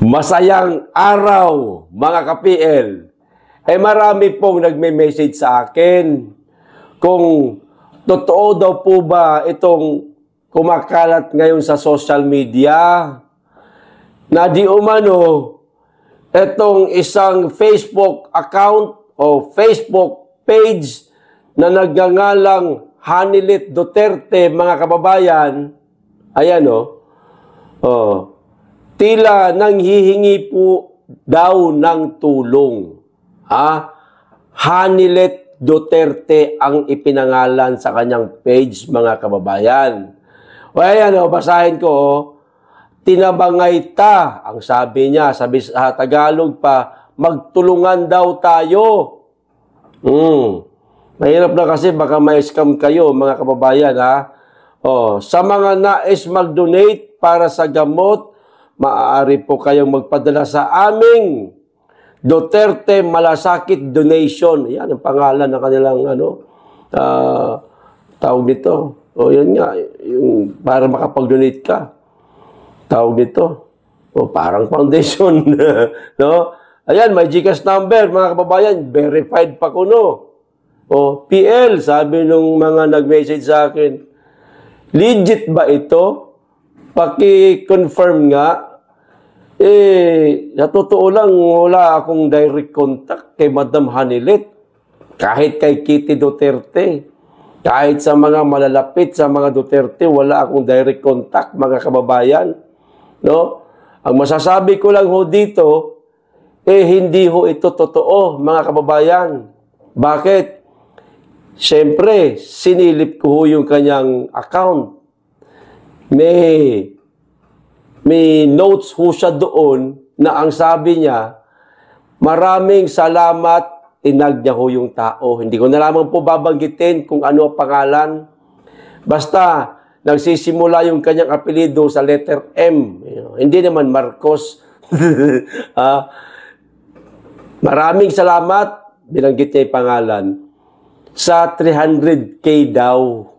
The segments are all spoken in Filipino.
Masayang araw, mga ka-PL. Marami pong nagme-message sa akin kung totoo daw po ba itong kumakalat ngayon sa social media na di umano itong isang Facebook account o Facebook page na nagngangalang Hanilet Duterte, mga kababayan. Ayan tila nanghihingi po daw ng tulong. Hanilet Duterte ang ipinangalan sa kanyang page, mga kababayan. O ayan basahin ko. Tinabangay ta, ang sabi niya, sabi sa Tagalog pa, magtulungan daw tayo. Mahirap na kasi baka ma-scam kayo, mga kababayan, sa mga nais mag-donate para sa gamot, maaari po kayong magpadala sa aming Duterte Malasakit Donation. Yan ang pangalan ng kanilang tawag nito. Yan nga, yung para makapag-donate ka. Tawag nito. Parang foundation. No? Ayan, may GCash number, mga kababayan. Verified pa ko, PL, sabi nung mga nag-message sa akin, legit ba ito? Paki-confirm nga. Sa totoo lang, wala akong direct contact kay Madam Hanilet. Kahit kay Kitty Duterte. Kahit sa mga malalapit sa mga Duterte, wala akong direct contact, mga kababayan. No? Ang masasabi ko lang dito, hindi ito totoo, mga kababayan. Bakit? Siyempre, sinilip ko yung kanyang account. May notes siya doon na ang sabi niya, maraming salamat, tinag niya yung tao. Hindi ko na lamang po babanggitin kung ano ang pangalan. Basta, nagsisimula yung kanyang apelido sa letter M. Hindi naman Marcos. Maraming salamat, binanggit niya yung pangalan, sa 300K daw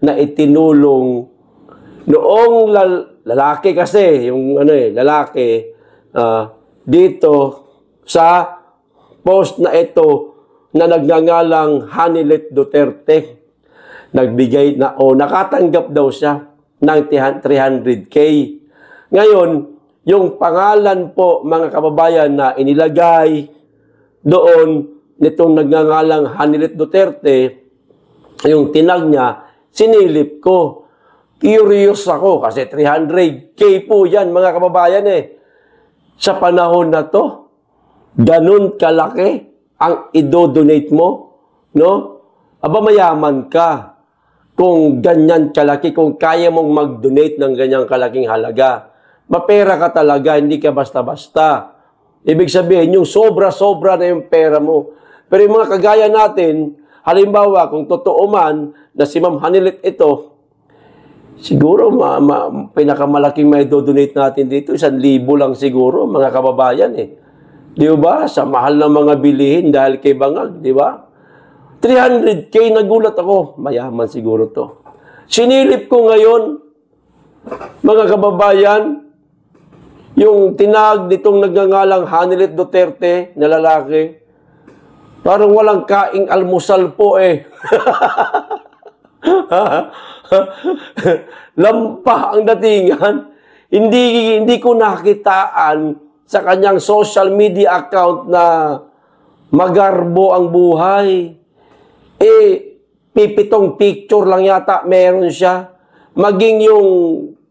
na itinulong noong lalaki kasi, yung lalaki dito sa post na ito na nagngangalang Hanilet Duterte. Nagbigay na nakatanggap daw siya ng 300K. Ngayon, yung pangalan po, mga kababayan, na inilagay doon nitong nagngangalang Hanilet Duterte, yung tinag niya, sinilip ko. Curious ako kasi 300K po yan, mga kababayan Sa panahon na to, ganun kalaki ang idodonate mo, no? Aba, mayaman ka kung ganyan kalaki, kung kaya mong mag-donate ng ganyang kalaking halaga. Mapera ka talaga, hindi ka basta-basta. Ibig sabihin, yung sobra-sobra na yung pera mo. Pero yung mga kagaya natin, halimbawa, kung totoo man na si Ma'am Hanilet ito, siguro pinakamalaking may do-donate natin dito, 1,000 lang siguro, mga kababayan Di ba? Sa mahal ng mga bilihin dahil kay Bangag, di ba? 300K, nagulat ako. Mayaman siguro to. Sinilip ko ngayon, mga kababayan, yung tinag nitong nagngangalang Hanilet Duterte na lalaki, parang walang kaing almusal po Lampah ang datingan. Hindi ko nakitaan sa kanyang social media account na magarbo ang buhay. Pipitong picture lang yata meron siya. Maging yung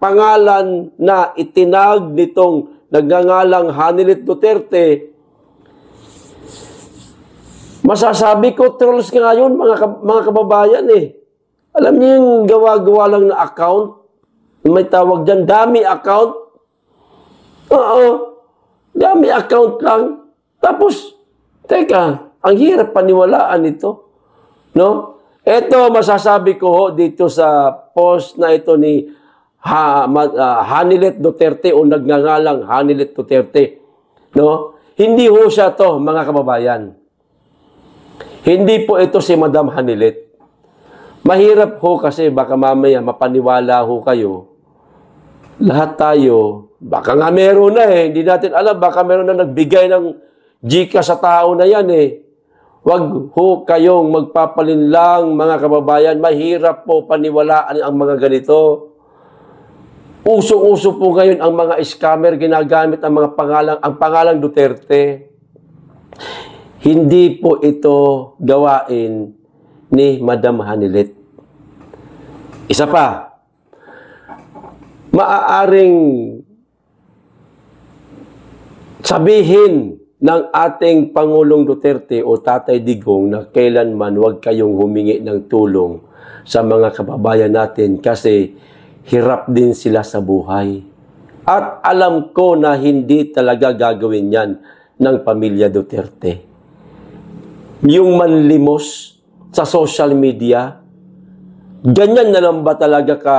pangalan na itinag nitong nagngangalang Hanilet Duterte, masasabi ko, trolls nga yun, mga kababayan Alam niyo yung gawa-gawa lang na account? May tawag dyan, dummy account? Dummy account lang. Tapos, teka, ang hirap paniwalaan ito. No? Ito, masasabi ko dito sa post na ito ni Hanilet Duterte o nagngangalang Hanilet Duterte. No? Hindi siya to, mga kababayan. Hindi po ito si Madam Hanilet. Mahirap kasi baka mamaya mapaniwala kayo. Lahat tayo baka nga meron na eh. Hindi natin alam, baka meron na nagbigay ng Gcash sa tao na yan eh. Huwag ho kayong magpapalinlang mga kababayan. Mahirap po paniwalaan ang mga ganito. Uso-uso po ngayon ang mga scammer, ginagamit ang mga pangalang Duterte. Hindi po ito gawain ni Madam Hanilet. Isa pa, maaaring sabihin ng ating Pangulong Duterte o Tatay Digong na kailanman huwag kayong humingi ng tulong sa mga kababayan natin kasi hirap din sila sa buhay. At alam ko na hindi talaga gagawin yan ng pamilya Duterte. Yung manlimos sa social media, ganyan na lang ba talaga ka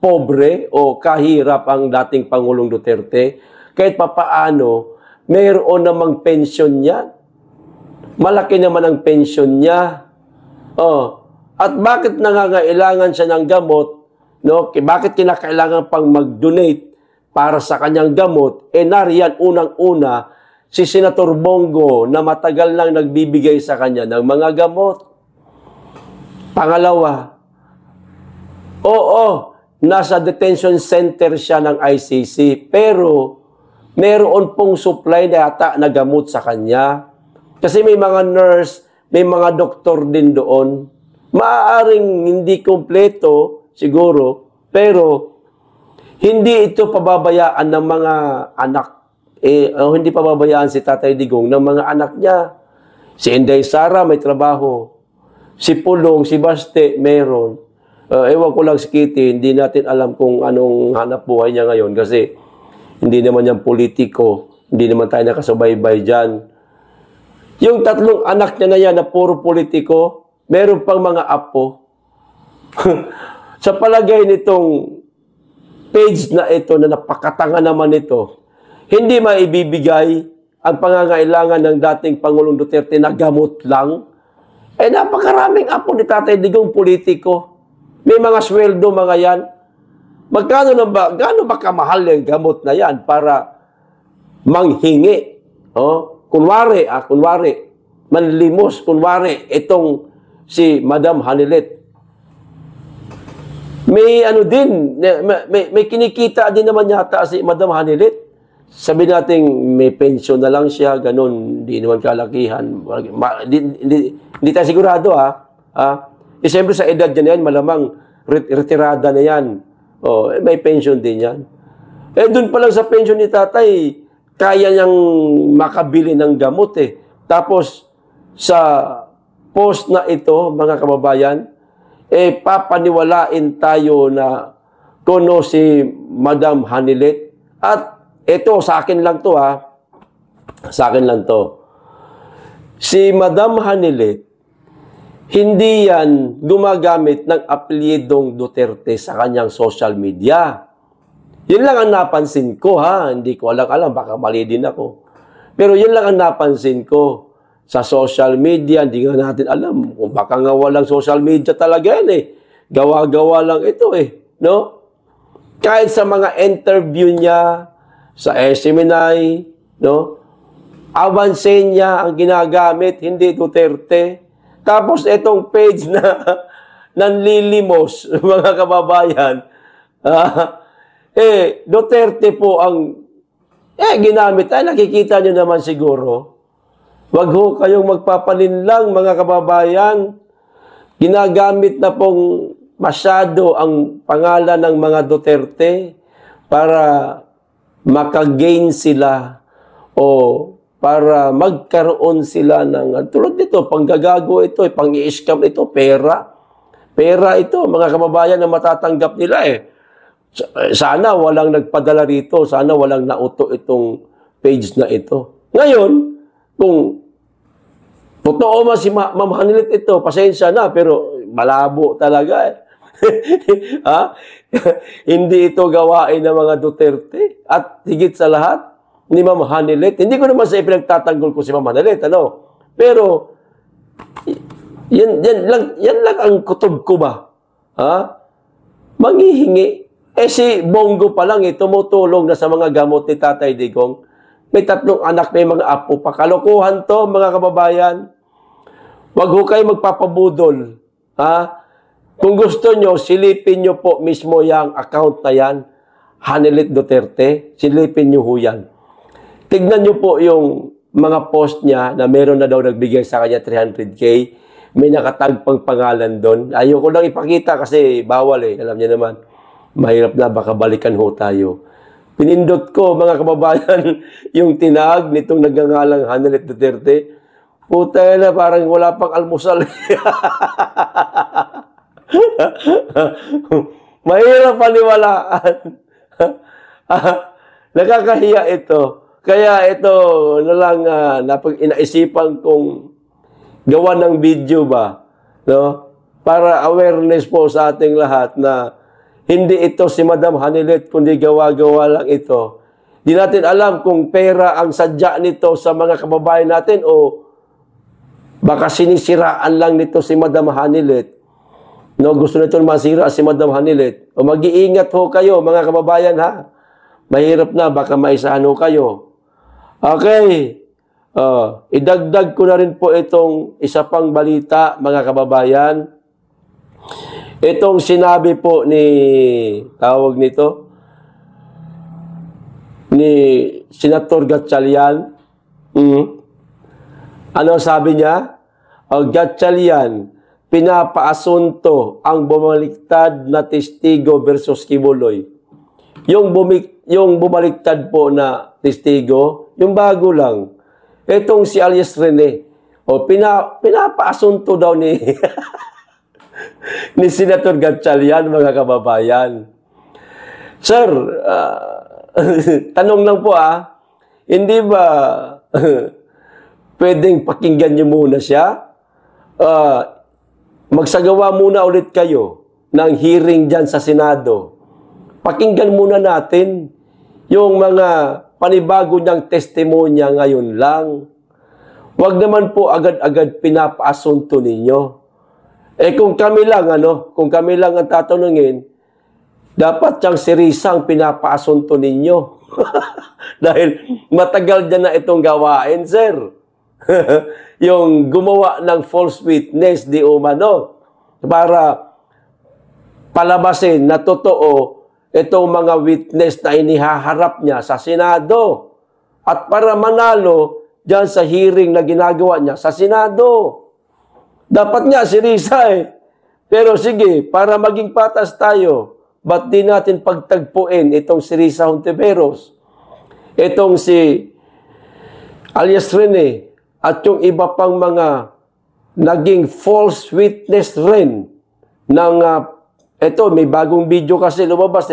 pobre o kahirap ang dating Pangulong Duterte? Kahit papaano, mayroon namang pensyon niya. Malaki naman ang pensyon niya. Oh. At bakit nangangailangan siya ng gamot? No? Bakit kinakailangan pang mag-donate para sa kanyang gamot? Nariyan unang-una si Senator Bongo na matagal nang nagbibigay sa kanya ng mga gamot. Pangalawa, oo, nasa detention center siya ng ICC, pero meron pong supply na yata na gamot sa kanya. Kasi may mga nurse, may mga doktor din doon. Maaaring hindi kompleto, siguro, pero hindi ito pababayaan ng mga anak. Hindi pababayaan si Tatay Digong ng mga anak niya. Si Inday Sara may trabaho. Si Pulong, si Baste, meron. Ewan ko lang si Kitty, hindi natin alam kung anong hanap buhay niya ngayon kasi hindi naman yan politiko. Hindi naman tayo nakasubaybay dyan. Yung tatlong anak niya na yan na puro politiko, meron pang mga apo. Sa palagay nitong page na ito, na napakatanga naman ito, hindi maibibigay ang pangangailangan ng dating Pangulong Duterte na gamot lang. Napakaraming apo ni Tatay Digong politiko. May mga sweldo mga yan. Gaano ba kamahal yung gamot na yan para manghingi? Kunwari, manlimos, kunwari, itong si Madam Hanilet. May may kinikita din naman yata si Madam Hanilet. Sabi natin, may pension na lang siya, ganun, hindi naman kalakihan. Hindi tayo sigurado, siyempre sa edad niya yan, malamang retirada na yan. May pension din yan. Doon pa lang sa pension ni tatay, kaya niyang makabili ng gamot eh. Tapos, sa post na ito, mga kababayan, papaniwalain tayo na kuno si Madam Hanilet. At ito, sa akin lang to Sa akin lang to. Si Madam Hanilet, hindi yan gumagamit ng apelyidong Duterte sa kanyang social media. Yun lang ang napansin ko, Hindi ko alam, baka mali din ako. Pero yun lang ang napansin ko sa social media. Hindi nga natin alam kung baka nga walang social media talaga yan eh. Gawa-gawa lang ito eh. No? Kahit sa mga interview niya, sa SMNI, no? Avancenia ang ginagamit, hindi Duterte. Tapos itong page na nanlilimos, mga kababayan, Duterte po ang ginamit. Nakikita nyo naman siguro. Wag ho kayong magpapalinlang, mga kababayan. Ginagamit na pong masyado ang pangalan ng mga Duterte para makagain sila o para magkaroon sila ng tulad nito, panggagago ito, pang-i-scam ito, pera. Pera ito, mga kababayan na matatanggap nila eh. Sana walang nagpadala rito, sana walang nauto itong page na ito. Ngayon, kung totoo man si Ma'am Hanilet ito, pasensya na, pero malabo talaga eh. Hindi ito gawain ng mga Duterte at higit sa lahat ni Ma'am Hanilet. Hindi ko naman sa ipinagtatanggol ko si Ma'am Hanilet, pero yan lang ang kutob ko ba? Manghihingi Si Bongo pa lang, tumutulong na sa mga gamot ni Tatay Digong. May 3 anak, may mga apo pa. Kalokohan to, mga kababayan. Wag ho kayo magpapabudol. Ha? Kung gusto nyo, silipin nyo po mismo yung account na yan. Hanilet Duterte. Silipin nyo ho yan. Tignan nyo po yung mga post niya na meron na daw nagbigay sa kanya 300K. May nakatag pang pangalan doon. Ayoko lang ipakita kasi bawal eh. Alam niyo naman. Mahirap na, baka balikan ho tayo. Pinindot ko, mga kababayan, yung tinag nitong nagngangalang Hanilet Duterte. Puta na, parang wala pang almusal. Mahirap paniwalaan. Nakakahiya ito. Kaya ito na lang inaisipan kong gawa ng video ba, no? Para awareness po sa ating lahat na hindi ito si Madam Hanilet, kundi gawa-gawa lang ito. Di natin alam kung pera ang sadya nito sa mga kababayan natin o baka sinisiraan lang nito si Madam Hanilet. No, gusto nito masira si Madam Hanilet. O mag-iingat ho kayo, mga kababayan, ha? Mahirap na, baka maisahan ho kayo. Okay. Idagdag ko na rin po itong isa pang balita, mga kababayan. Itong sinabi po ni, tawag nito, ni Senator Gatchalian. Ano sabi niya? Gatchalian, pinapaasunto ang bumaliktad na testigo versus Kibuloy. Yung bumaliktad po na testigo, yung bago lang. Itong si alias Rene, pinapaasunto daw ni ni Senator Gatchalian, mga kababayan. Sir, tanong lang po hindi ba pwedeng pakinggan niyo muna siya? Magsagawa muna ulit kayo ng hearing dyan sa Senado. Pakinggan muna natin yung mga panibago niyang testimonya ngayon lang. Huwag naman po agad-agad pinapaasunto ninyo. Kung kami lang, kung kami lang ang tatanungin, dapat siyang si Risa ang pinapaasunto ninyo. Dahil matagal dyan na itong gawain, sir. Yung gumawa ng false witness di umano para palabasin na totoo itong mga witness na inihaharap niya sa Senado at para manalo dyan sa hearing na ginagawa niya sa Senado. Dapat nga si Risa Pero sige, para maging patas tayo, ba't di natin pagtagpuin itong si Risa Hontiveros, itong si alias Rene, at yung iba pang mga naging false witness rin ng, ito, may bagong video kasi lumabas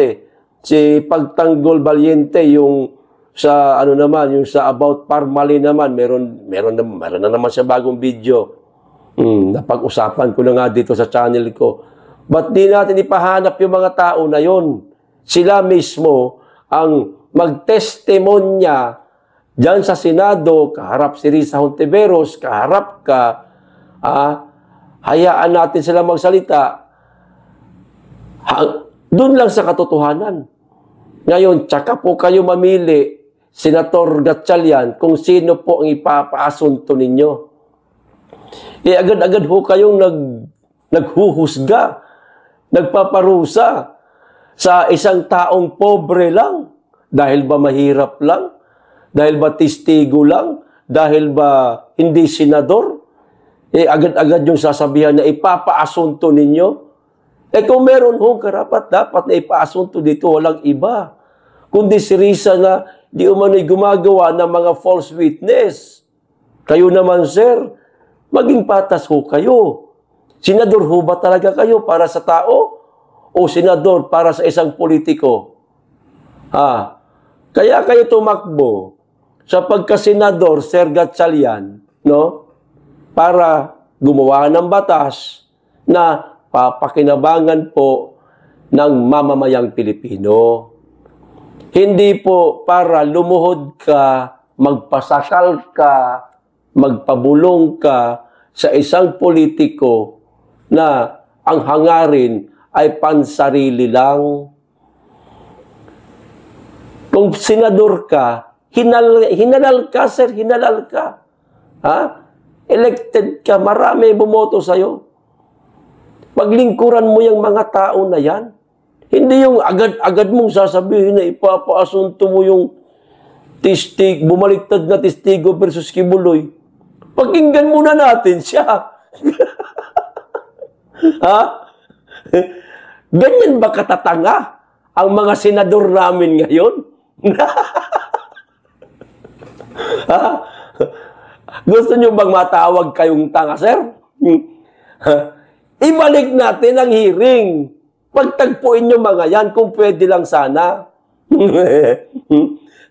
si Pagtanggol Valiente, yung sa, yung sa about Parmali naman, meron na naman siya bagong video. Napag-usapan ko na nga dito sa channel ko. Ba't di natin ipahanap yung mga tao na yon? Sila mismo ang magtestimonya diyan sa Senado, kaharap si Risa Hontiveros, kaharap ka, hayaan natin sila magsalita. Doon lang sa katotohanan. Ngayon, tsaka po kayo mamili, Senator Gatchalian, kung sino po ang ipapaasunto ninyo. Agad-agad ho kayong naghuhusga, nagpaparusa sa isang taong pobre lang. Dahil ba mahirap lang? Dahil ba testigo lang? Dahil ba hindi senador? Agad-agad yung sasabihan na ipapaasunto ninyo. Kung meron hong karapat, dapat na ipaasunto dito, walang iba. Kundi si Risa na di umano'y gumagawa ng mga false witness. Kayo naman, sir, maging patas ho kayo. Senador ho ba talaga kayo para sa tao? O senador para sa isang politiko? Kaya kayo tumakbo sa pagkasenador, Sir Gatchalian, no? Para gumawa ng batas na papakinabangan po ng mamamayang Pilipino. Hindi po para lumuhod ka, magpasakal ka, magpabulong ka sa isang politiko na ang hangarin ay pansarili lang. Kung senador ka, hinalal ka, sir, hinalal ka. Ha? Elected ka, marami bumoto sa'yo. Paglingkuran mo yung mga tao na yan. Hindi yung agad-agad mong sasabihin na ipapaasunto mo yung bumaliktad na testigo versus Kibuloy. Pakinggan muna natin siya. Ha? Ganyan ba katatanga ang mga senador namin ngayon? Ha? Gusto nyo bang matawag kayong tanga, sir? Ibalik natin ang hearing. Pagtagpuin nyo mga yan kung pwede lang sana.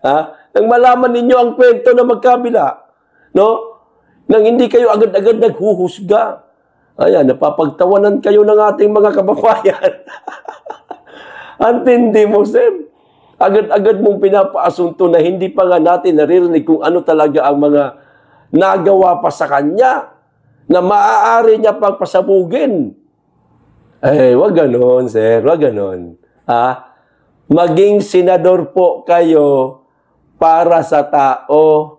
Ha? Nang malaman ninyo ang kwento na magkabila. No? Nang hindi kayo agad-agad naghuhusga. Ayan, napapagtawanan kayo ng ating mga kababayan. Antindi mo, sir. Agad-agad mong pinapaasunto na hindi pa nga natin naririnig kung ano talaga ang mga nagawa pa sa kanya na maaari niya pang pasabugin. Eh, wag ganon, sir. Wag ganon. Ha? Maging senador po kayo para sa tao.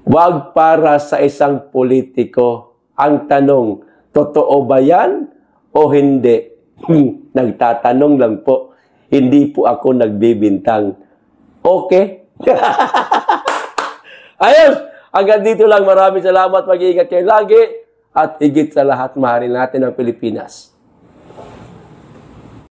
Wag para sa isang politiko. Ang tanong, totoo ba yan o hindi? Nagtatanong lang po. Hindi po ako nagbibintang. Okay? Ayos! Hanggang dito lang. Maraming salamat. Mag-iingat kayo lagi. At higit sa lahat, mahalin natin ang Pilipinas.